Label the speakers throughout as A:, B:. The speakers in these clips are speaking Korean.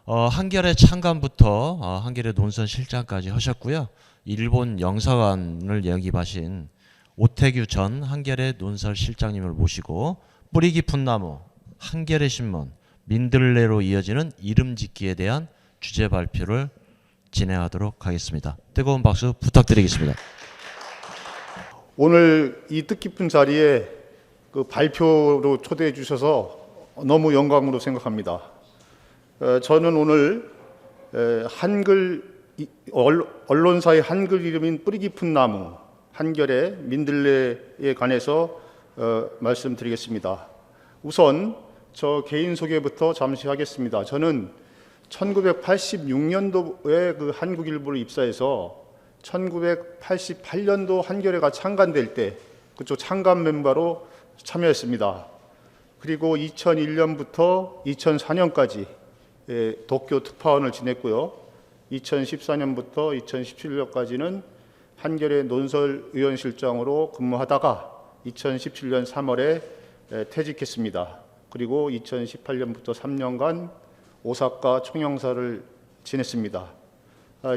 A: 한겨레 창간부터 한겨레 논설 실장까지 하셨고요. 일본 영사관을 영입하신 오태규 전 한겨레 논설 실장님을 모시고 뿌리 깊은 나무, 한겨레 신문, 민들레로 이어지는 이름 짓기에 대한 주제 발표를 진행하도록 하겠습니다. 뜨거운 박수 부탁드리겠습니다.
B: 오늘 이 뜻깊은 자리에 그 발표로 초대해 주셔서 너무 영광으로 생각합니다. 저는 오늘 언론사의 한글 이름인 뿌리 깊은 나무, 한겨레 민들레에 관해서 말씀드리겠습니다. 우선 저 개인 소개부터 잠시 하겠습니다. 저는 1986년도에 그 한국일보를 입사해서 1988년도 한겨레가 창간될 때 그쪽 창간 멤버로 참여했습니다. 그리고 2001년부터 2004년까지 도쿄 특파원을 지냈고요. 2014년부터 2017년까지는 한겨레 논설위원실장으로 근무하다가 2017년 3월에 퇴직했습니다. 그리고 2018년부터 3년간 오사카 총영사를 지냈습니다.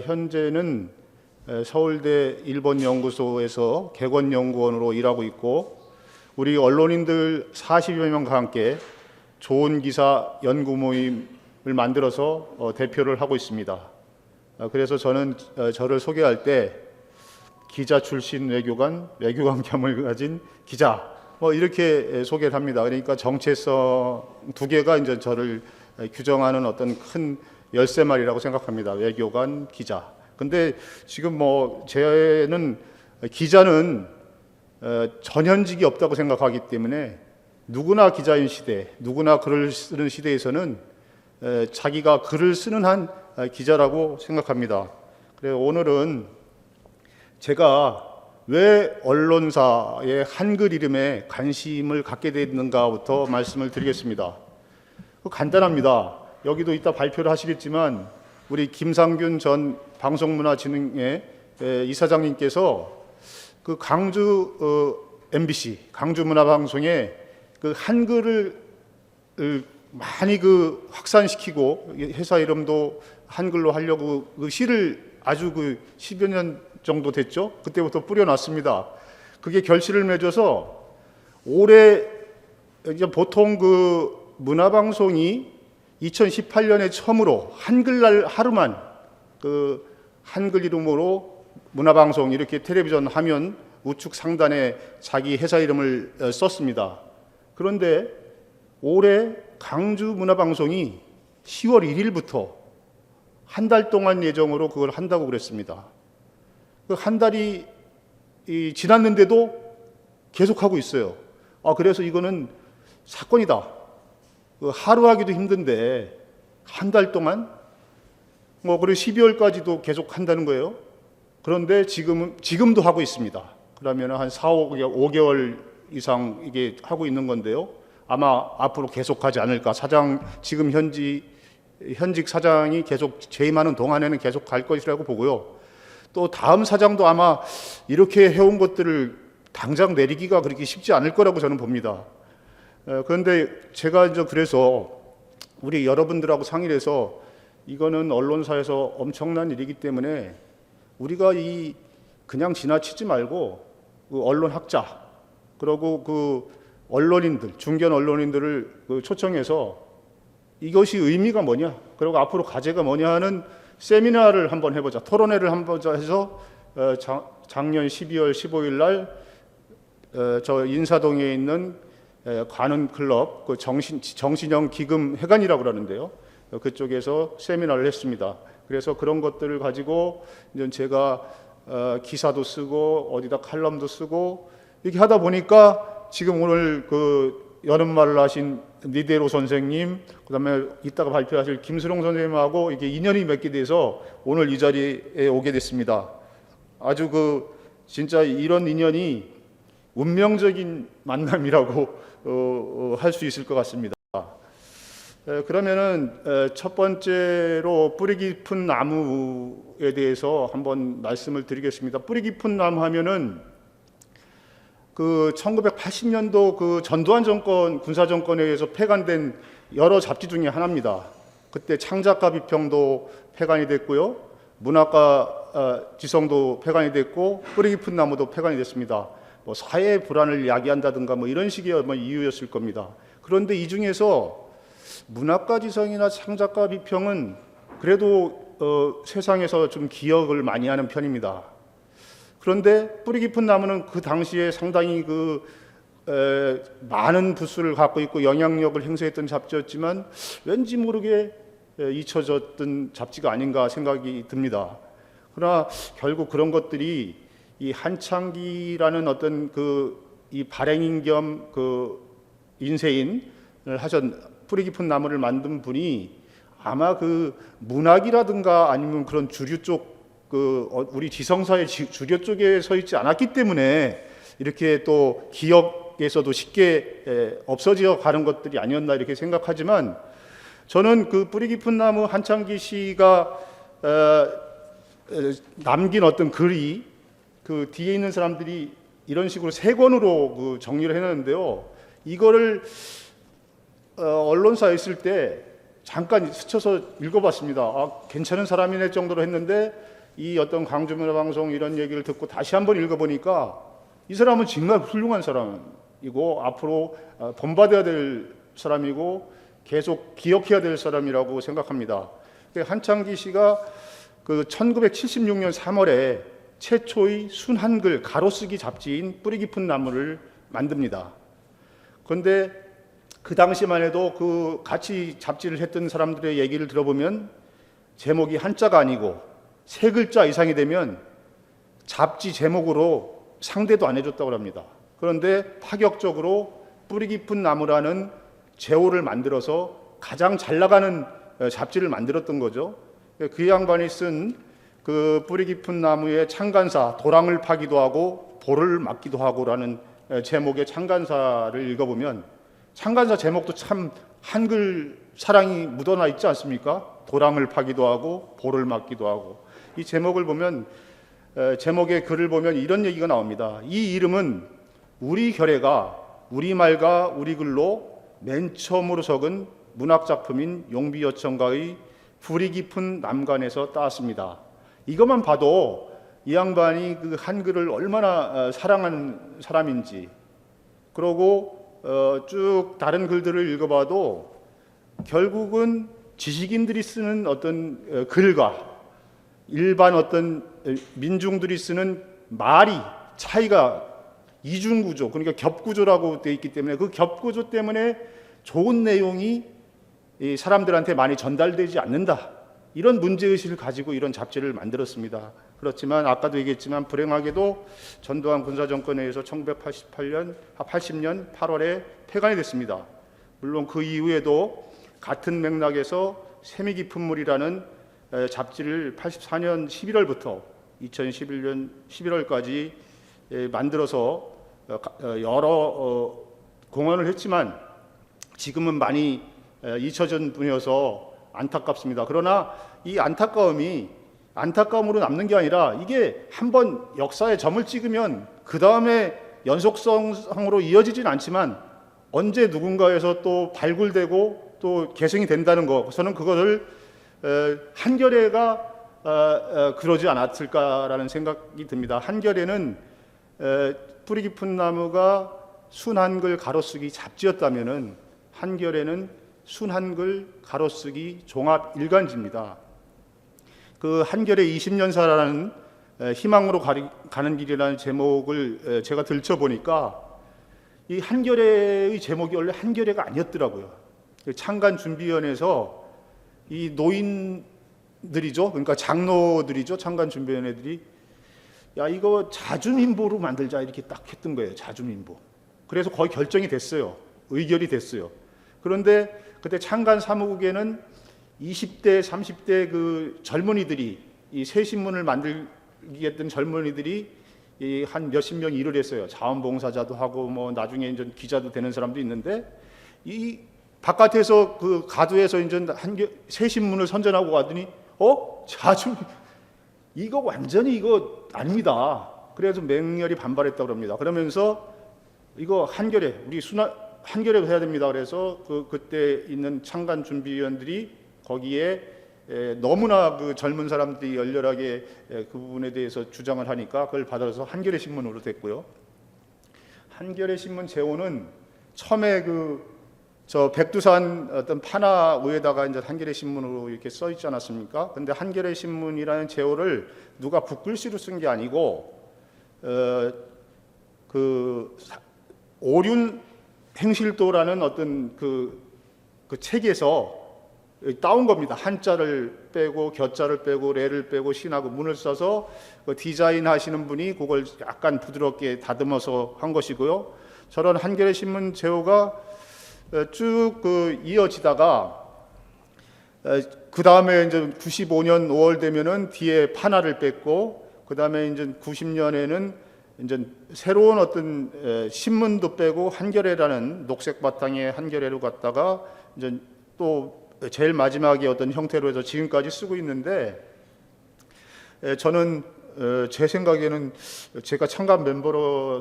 B: 현재는 서울대 일본연구소에서 객원연구원으로 일하고 있고 우리 언론인들 40여 명과 함께 좋은 기사 연구 모임을 만들어서 대표를 하고 있습니다. 그래서 저는 저를 소개할 때 기자 출신 외교관, 외교관 겸을 가진 기자 이렇게 소개를 합니다. 그러니까 정체성 두 개가 이제 저를 규정하는 어떤 큰 열쇠말이라고 생각합니다. 외교관, 기자. 근데 지금 제는 기자는 전현직이 없다고 생각하기 때문에 누구나 기자인 시대, 누구나 글을 쓰는 시대에서는 자기가 글을 쓰는 한 기자라고 생각합니다. 그래서 오늘은 제가 왜 언론사의 한글 이름에 관심을 갖게 됐는가부터 말씀을 드리겠습니다. 간단합니다. 여기도 이따 발표를 하시겠지만 우리 김상균 전 방송문화진흥회 이사장님께서 그 강주 MBC 강주문화방송에 그 한글을 많이 그 확산시키고 회사 이름도 한글로 하려고 그 시를 아주 그 10여 년 정도 됐죠. 그때부터 뿌려놨습니다. 그게 결실을 맺어서 올해 이제 보통 그 문화방송이 2018년에 처음으로 한글날 하루만 그 한글 이름으로 문화방송 이렇게 텔레비전 화면 우측 상단에 자기 회사 이름을 썼습니다. 그런데 올해 강주 문화방송이 10월 1일부터 한 달 동안 예정으로 그걸 한다고 그랬습니다. 그 한 달이 지났는데도 계속하고 있어요. 그래서 이거는 사건이다. 하루 하기도 힘든데 한 달 동안 그리고 12월까지도 계속 한다는 거예요. 그런데 지금도 하고 있습니다. 그러면 한 5개월 이상 이게 하고 있는 건데요. 아마 앞으로 계속하지 않을까. 지금 현직 사장이 계속 재임하는 동안에는 계속 갈 것이라고 보고요. 또 다음 사장도 아마 이렇게 해온 것들을 당장 내리기가 그렇게 쉽지 않을 거라고 저는 봅니다. 그런데 제가 이제 그래서 우리 여러분들하고 상의를 해서 이거는 언론사에서 엄청난 일이기 때문에 우리가 그냥 지나치지 말고 그 언론학자 그리고 그 언론인들, 중견 언론인들을 초청해서 이것이 의미가 뭐냐, 그리고 앞으로 과제가 뭐냐 하는 세미나를 한번 해보자, 토론회를 한번 해서 작년 12월 15일 날 저 인사동에 있는 관훈 클럽 그 정신형 기금 회관이라고 그러는데요. 그쪽에서 세미나를 했습니다. 그래서 그런 것들을 가지고 이제 제가 기사도 쓰고 어디다 칼럼도 쓰고 이렇게 하다 보니까 지금 오늘 그 여름말을 하신 니데로 선생님, 그다음에 이따가 발표하실 김수롱 선생님하고 이게 인연이 맺게 돼서 오늘 이 자리에 오게 됐습니다. 아주 진짜 이런 인연이 운명적인 만남이라고 할 수 있을 것 같습니다. 그러면은 첫 번째로 뿌리 깊은 나무에 대해서 한번 말씀을 드리겠습니다. 뿌리 깊은 나무 하면은 그 1980년도 그 전두환 정권 군사 정권에 의해서 폐간된 여러 잡지 중에 하나입니다. 그때 창작가 비평도 폐간이 됐고요. 문학가 지성도 폐간이 됐고 뿌리 깊은 나무도 폐간이 됐습니다. 뭐 사회 불안을 야기한다든가 뭐 이런 식의 뭐 이유였을 겁니다. 그런데 이 중에서 문학가 지성이나 창작가 비평은 그래도 세상에서 좀 기억을 많이 하는 편입니다. 그런데 뿌리 깊은 나무는 그 당시에 상당히 많은 부수를 갖고 있고 영향력을 행사했던 잡지였지만 왠지 모르게 잊혀졌던 잡지가 아닌가 생각이 듭니다. 그러나 결국 그런 것들이 이 한창기라는 어떤 이 발행인 겸 인쇄인을 하셨 뿌리 깊은 나무를 만든 분이 아마 문학이라든가 아니면 그런 주류 쪽 우리 지성사의 주류 쪽에 서 있지 않았기 때문에 이렇게 또 기억에서도 쉽게 없어져 가는 것들이 아니었나 이렇게 생각하지만 저는 뿌리 깊은 나무 한창기 씨가 남긴 어떤 글이 뒤에 있는 사람들이 이런 식으로 3권으로 정리를 해놨는데요. 이거를 언론사에 있을 때 잠깐 스쳐서 읽어봤습니다. 괜찮은 사람이네 정도로 했는데 이 어떤 광주문화방송 이런 얘기를 듣고 다시 한번 읽어보니까 이 사람은 정말 훌륭한 사람이고 앞으로 본받아야 될 사람이고 계속 기억해야 될 사람이라고 생각합니다. 한창기 씨가 1976년 3월에 최초의 순한글 가로쓰기 잡지인 뿌리 깊은 나무를 만듭니다. 그런데 그 당시만 해도 같이 잡지를 했던 사람들의 얘기를 들어보면 제목이 한자가 아니고 3글자 이상이 되면 잡지 제목으로 상대도 안 해줬다고 합니다. 그런데 파격적으로 뿌리 깊은 나무라는 제호를 만들어서 가장 잘 나가는 잡지를 만들었던 거죠. 그 양반이 쓴 뿌리 깊은 나무의 창간사, 도랑을 파기도 하고 볼을 맞기도 하고라는 제목의 창간사를 읽어보면 창간사 제목도 참 한글 사랑이 묻어나 있지 않습니까? 도랑을 파기도 하고 볼을 맞기도 하고. 이 제목을 보면 제목의 글을 보면 이런 얘기가 나옵니다. 이 이름은 우리 결애가 우리말과 우리 글로 맨 처음으로 적은 문학작품인 용비어천가의 뿌리 깊은 남간에서 따왔습니다. 이것만 봐도 이 양반이 한글을 얼마나 사랑하는 사람인지, 그러고 쭉 다른 글들을 읽어봐도 결국은 지식인들이 쓰는 어떤 글과 일반 어떤 민중들이 쓰는 말이 차이가 이중구조, 그러니까 겹구조라고 되어 있기 때문에 그 겹구조 때문에 좋은 내용이 이 사람들한테 많이 전달되지 않는다. 이런 문제의식을 가지고 이런 잡지를 만들었습니다. 그렇지만 아까도 얘기했지만 불행하게도 전두환 군사정권에 의해서 1980년 8월에 폐간이 됐습니다. 물론 그 이후에도 같은 맥락에서 세미 깊은 물이라는 잡지를 84년 11월부터 2011년 11월까지 만들어서 여러 공헌을 했지만 지금은 많이 잊혀진 분이어서 안타깝습니다. 그러나 이 안타까움으로 남는 게 아니라 이게 한번 역사에 점을 찍으면 그 다음에 연속성으로 이어지진 않지만 언제 누군가에서 또 발굴되고 또 계승이 된다는 거, 저는 그것을 한겨레가 그러지 않았을까라는 생각이 듭니다. 한겨레는 뿌리 깊은 나무가 순한글 가로쓰기 잡지였다면은 한겨레는 순한글 가로쓰기 종합 일간지입니다. 한겨레 20년사라는 희망으로 가는 길이라는 제목을 제가 들춰보니까 이 한겨레의 제목이 원래 한겨레가 아니었더라고요. 창간준비위원회에서 이 노인들이죠, 그러니까 장로들이죠, 창간준비위원회들이 야 이거 자주민보로 만들자 이렇게 딱 했던 거예요. 자주민보. 그래서 거의 결정이 됐어요. 의결이 됐어요. 그런데 그때 창간 사무국에는 20대, 30대 젊은이들이 이 새 신문을 만들기 했던 젊은이들이 한 몇십 명이 일을 했어요. 자원봉사자도 하고 뭐 나중에 이제 기자도 되는 사람도 있는데 이 바깥에서 가두에서 이제 새 신문을 선전하고 가더니 이거 완전히 이거 아닙니다. 그래서 맹렬히 반발했다고 합니다. 그러면서 이거 한겨레 우리 한겨레가 해야 됩니다. 그래서 그때 있는 창간 준비위원들이 거기에 너무나 그 젊은 사람들이 열렬하게 그 부분에 대해서 주장을 하니까 그걸 받아서 한겨레 신문으로 됐고요. 한겨레 신문 제호는 처음에 저 백두산 어떤 판화 위에다가 이제 한겨레 신문으로 이렇게 써 있지 않았습니까? 근데 한겨레 신문이라는 제호를 누가 붓글씨로 쓴 게 아니고 오륜 행실도라는 어떤 그 책에서 따온 겁니다. 한자를 빼고 겨자를 빼고 레를 빼고 신하고 문을 써서 디자인 하시는 분이 그걸 약간 부드럽게 다듬어서 한 것이고요. 저런 한겨레 신문 제호가 쭉 이어지다가 그 다음에 이제 95년 5월 되면은 뒤에 판화를 뺐고 그 다음에 이제 90년에는 이제 새로운 어떤 신문도 빼고 한겨레라는 녹색 바탕의 한겨레로 갔다가 이제 또 제일 마지막에 어떤 형태로 해서 지금까지 쓰고 있는데 저는 제 생각에는 제가 참가 멤버로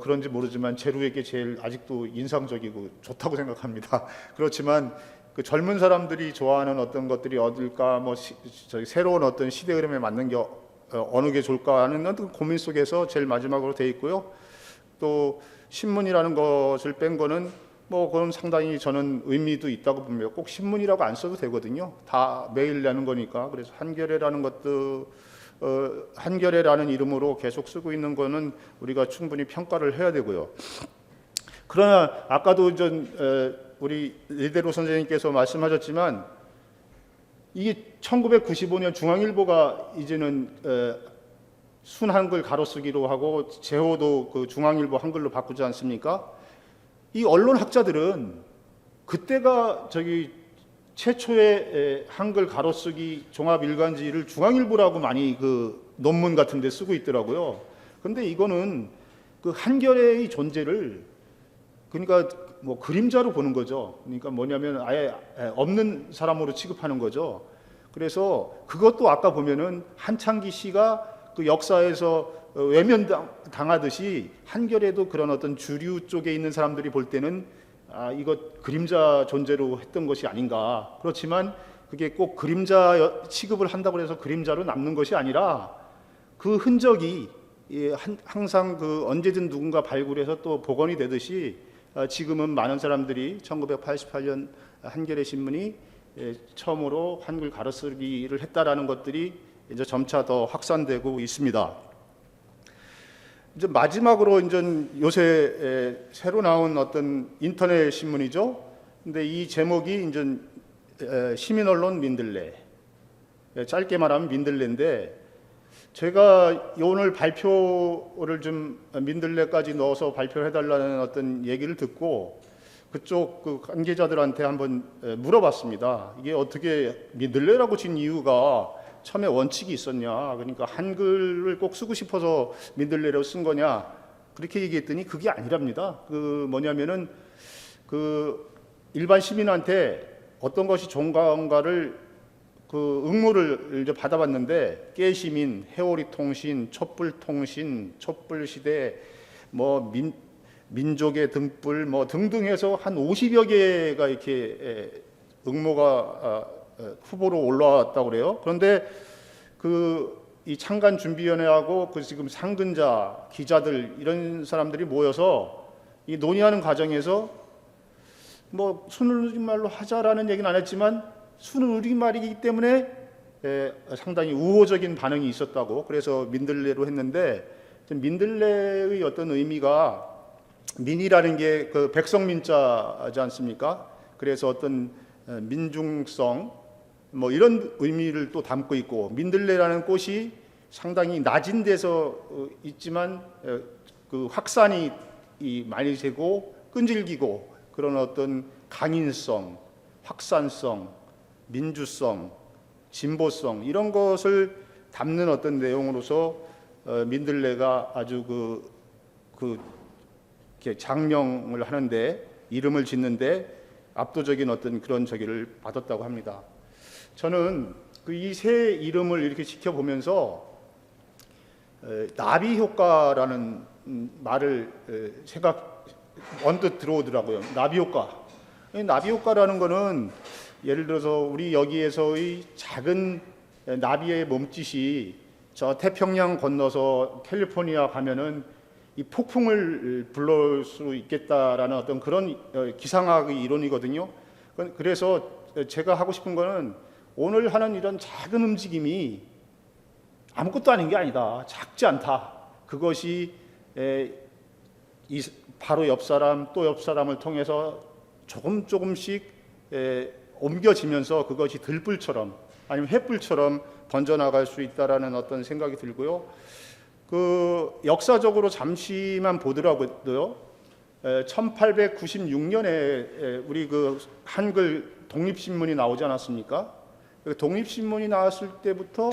B: 그런지 모르지만 제루에게 제일 아직도 인상적이고 좋다고 생각합니다. 그렇지만 그 젊은 사람들이 좋아하는 어떤 것들이 어딜까 새로운 어떤 시대 흐름에 맞는 게 어느 게 좋을까 하는 어떤 고민 속에서 제일 마지막으로 돼 있고요. 또 신문이라는 것을 뺀 거는 그건 상당히 저는 의미도 있다고 봅니다. 꼭 신문이라고 안 써도 되거든요. 다 매일 내는 거니까. 그래서 한겨레라는 것도 한겨레라는 이름으로 계속 쓰고 있는 거는 우리가 충분히 평가를 해야 되고요. 그러나 아까도 우리 이대로 선생님께서 말씀하셨지만 이게 1995년 중앙일보가 이제는 순한글 가로쓰기로 하고 제호도 그 중앙일보 한글로 바꾸지 않습니까? 이 언론학자들은 그때가 최초의 한글 가로쓰기 종합 일간지를 중앙일보라고 많이 그 논문 같은 데 쓰고 있더라고요. 근데 이거는 그 한겨레의 존재를 그러니까 그림자로 보는 거죠. 그러니까 뭐냐면 아예 없는 사람으로 취급하는 거죠. 그래서 그것도 아까 보면은 한창기 씨가 그 역사에서 외면당하듯이 한겨레도 그런 어떤 주류 쪽에 있는 사람들이 볼 때는 이거 그림자 존재로 했던 것이 아닌가. 그렇지만 그게 꼭 그림자 취급을 한다고 해서 그림자로 남는 것이 아니라 그 흔적이 항상 언제든 누군가 발굴해서 또 복원이 되듯이 지금은 많은 사람들이 1988년 한겨레 신문이 처음으로 한글 가로쓰기를 했다라는 것들이 이제 점차 더 확산되고 있습니다. 이제 마지막으로 이제 요새 새로 나온 어떤 인터넷 신문이죠. 근데 이 제목이 이제 시민 언론 민들레. 짧게 말하면 민들레인데 제가 오늘 발표를 좀 민들레까지 넣어서 발표를 해달라는 어떤 얘기를 듣고 그쪽 그 관계자들한테 한번 물어봤습니다. 이게 어떻게 민들레라고 진 이유가 처음에 원칙이 있었냐? 그러니까 한글을 꼭 쓰고 싶어서 민들레로 쓴 거냐? 그렇게 얘기했더니 그게 아니랍니다. 뭐냐면은 일반 시민한테 어떤 것이 좋은가를 응모를 이제 받아봤는데 깨시민, 해오리 통신, 촛불 통신, 촛불 시대, 민족의 등불 등등 해서 한 50여 개가 이렇게 응모가 후보로 올라왔다고 그래요. 그런데 이 창간 준비위원회하고 지금 상근자, 기자들 이런 사람들이 모여서 이 논의하는 과정에서 순우리말로 하자라는 얘기는 안 했지만 순우리말이기 때문에 상당히 우호적인 반응이 있었다고. 그래서 민들레로 했는데 민들레의 어떤 의미가 민이라는 게 백성민자지 않습니까? 그래서 어떤 민중성 이런 의미를 또 담고 있고 민들레라는 꽃이 상당히 낮은 데서 있지만 확산이 많이 되고 끈질기고 그런 어떤 강인성, 확산성, 민주성, 진보성 이런 것을 담는 어떤 내용으로서 민들레가 아주 이렇게 장명을 하는데 이름을 짓는데 압도적인 어떤 그런 저기를 받았다고 합니다. 저는 이 새 이름을 이렇게 지켜보면서 나비 효과라는 말을 언뜻 들어오더라고요. 나비 효과. 나비 효과라는 거는 예를 들어서 우리 여기에서의 작은 나비의 몸짓이 저 태평양 건너서 캘리포니아 가면은 이 폭풍을 불러올 수 있겠다라는 어떤 그런 기상학의 이론이거든요. 그래서 제가 하고 싶은 거는 오늘 하는 이런 작은 움직임이 아무것도 아닌 게 아니다. 작지 않다. 그것이 바로 옆 사람 또 옆 사람을 통해서 조금씩 옮겨지면서 그것이 들불처럼 아니면 횃불처럼 번져나갈 수 있다라는 어떤 생각이 들고요. 그 역사적으로 잠시만 보더라도요. 1896년에 우리 그 한글 독립신문이 나오지 않았습니까? 독립신문이 나왔을 때부터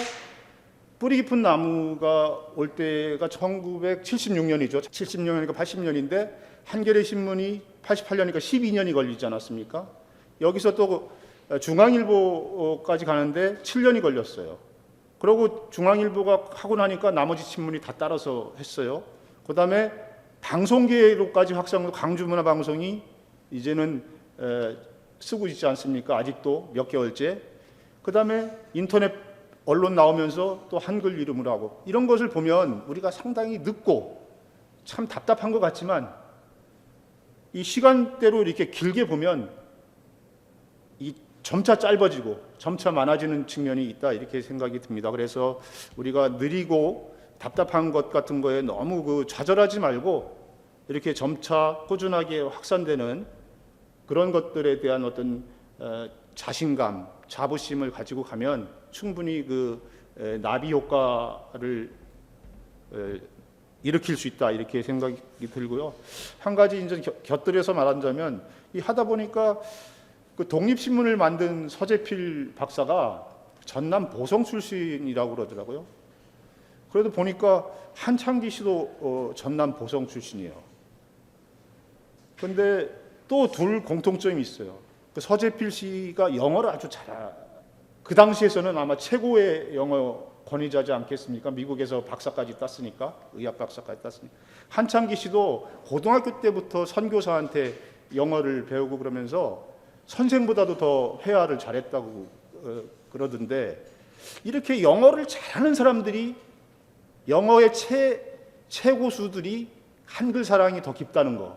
B: 뿌리 깊은 나무가 올 때가 1976년이죠. 70년이니까 80년인데 한겨레 신문이 88년이니까 12년이 걸리지 않았습니까? 여기서 또 중앙일보까지 가는데 7년이 걸렸어요. 그리고 중앙일보가 하고 나니까 나머지 신문이 다 따라서 했어요. 그 다음에 방송계로까지 확장, 강주문화방송이 이제는 쓰고 있지 않습니까? 아직도 몇 개월째. 그 다음에 인터넷 언론 나오면서 또 한글 이름으로 하고, 이런 것을 보면 우리가 상당히 늦고 참 답답한 것 같지만 이 시간대로 이렇게 길게 보면 이 점차 짧아지고 점차 많아지는 측면이 있다, 이렇게 생각이 듭니다. 그래서 우리가 느리고 답답한 것 같은 거에 너무 좌절하지 말고 이렇게 점차 꾸준하게 확산되는 그런 것들에 대한 어떤 자신감, 자부심을 가지고 가면 충분히 나비 효과를 일으킬 수 있다, 이렇게 생각이 들고요. 한 가지 이제 곁들여서 말하자면, 이 하다 보니까 그 독립신문을 만든 서재필 박사가 전남 보성 출신이라고 그러더라고요. 그래도 보니까 한창기 씨도 전남 보성 출신이에요. 그런데 또 둘 공통점이 있어요. 그 서재필 씨가 영어를 아주 그 당시에서는 아마 최고의 영어 권위자지 않겠습니까? 미국에서 박사까지 땄으니까, 의학 박사까지 땄으니까. 한창기 씨도 고등학교 때부터 선교사한테 영어를 배우고 그러면서 선생보다도 더 회화를 잘했다고 그러던데, 이렇게 영어를 잘하는 사람들이, 영어의 최고수들이 한글 사랑이 더 깊다는 거.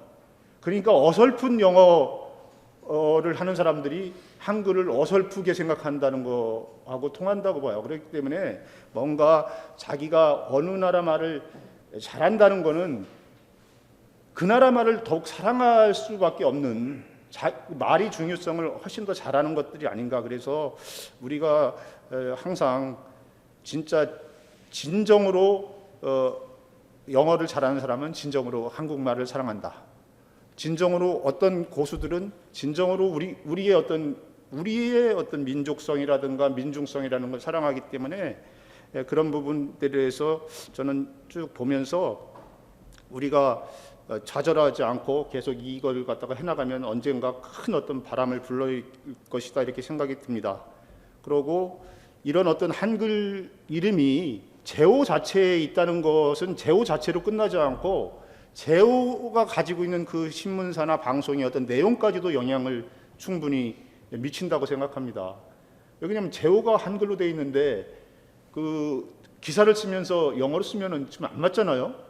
B: 그러니까 어설픈 영어를 하는 사람들이 한글을 어설프게 생각한다는 거하고 통한다고 봐요. 그렇기 때문에 뭔가 자기가 어느 나라 말을 잘한다는 거는 그 나라 말을 더욱 사랑할 수밖에 없는, 말이 중요성을 훨씬 더 잘하는 것들이 아닌가. 그래서 우리가 항상 진짜 진정으로 영어를 잘하는 사람은 진정으로 한국말을 사랑한다. 진정으로 어떤 고수들은 진정으로 우리의 어떤 민족성이라든가 민중성이라는 걸 사랑하기 때문에 그런 부분들에 대해서 저는 쭉 보면서 우리가 좌절하지 않고 계속 이걸 갖다가 해나가면 언젠가 큰 어떤 바람을 불러일 것이다, 이렇게 생각이 듭니다. 그리고 이런 어떤 한글 이름이 제호 자체에 있다는 것은 제호 자체로 끝나지 않고 제호가 가지고 있는 그 신문사나 방송의 어떤 내용까지도 영향을 충분히 미친다고 생각합니다. 왜냐하면 제호가 한글로 되어 있는데 그 기사를 쓰면서 영어로 쓰면은 좀 안 맞잖아요.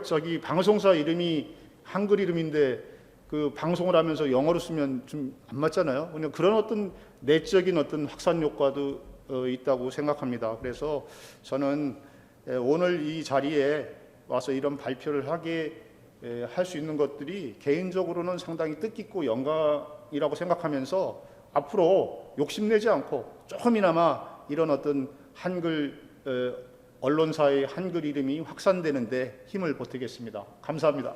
B: 저기 방송사 이름이 한글 이름인데 그 방송을 하면서 영어로 쓰면 좀 안 맞잖아요. 그런 어떤 내적인 어떤 확산 효과도 있다고 생각합니다. 그래서 저는 오늘 이 자리에 와서 이런 발표를 하게 할 수 있는 것들이 개인적으로는 상당히 뜻깊고 영광이라고 생각하면서 앞으로 욕심내지 않고 조금이나마 이런 어떤 한글 언론사의 한글 이름이 확산되는데 힘을 보태겠습니다. 감사합니다.